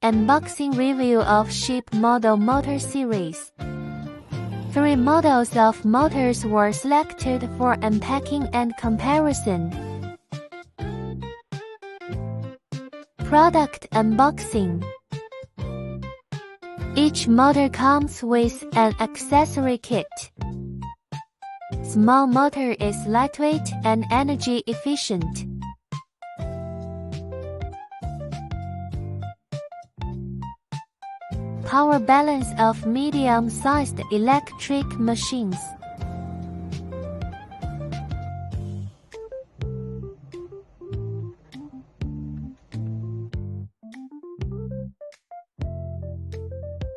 Unboxing review of Ship Model Motor Series. 3 models of motors were selected for unpacking and comparison. Product unboxing. Each motor comes with an accessory kit. Small motor is lightweight and energy efficient. Power balance of medium-sized electric machines.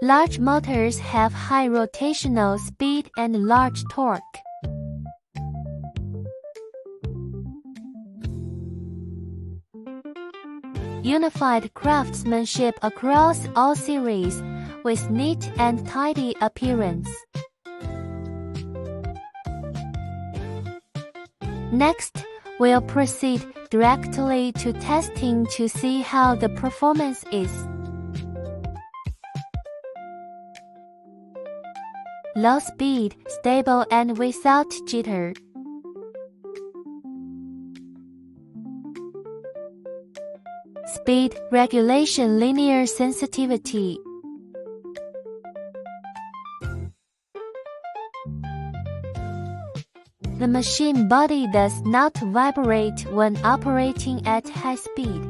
Large motors have high rotational speed and large torque. Unified craftsmanship across all series, with neat and tidy appearance. Next, we'll proceed directly to testing to see how the performance is. Low speed, stable and without jitter. Speed regulation, linear sensitivity. The machine body does not vibrate when operating at high speed.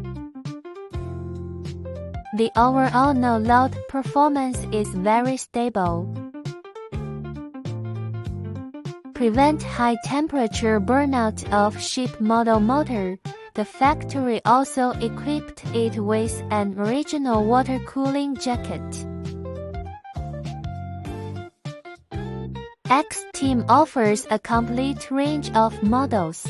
The overall no-load performance is very stable. Prevent high temperature burnout of Ship model motor. The factory also equipped it with an original water cooling jacket. X-Team offers a complete range of models.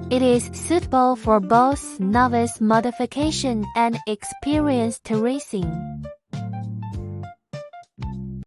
It is suitable for both novice modification and experienced racing.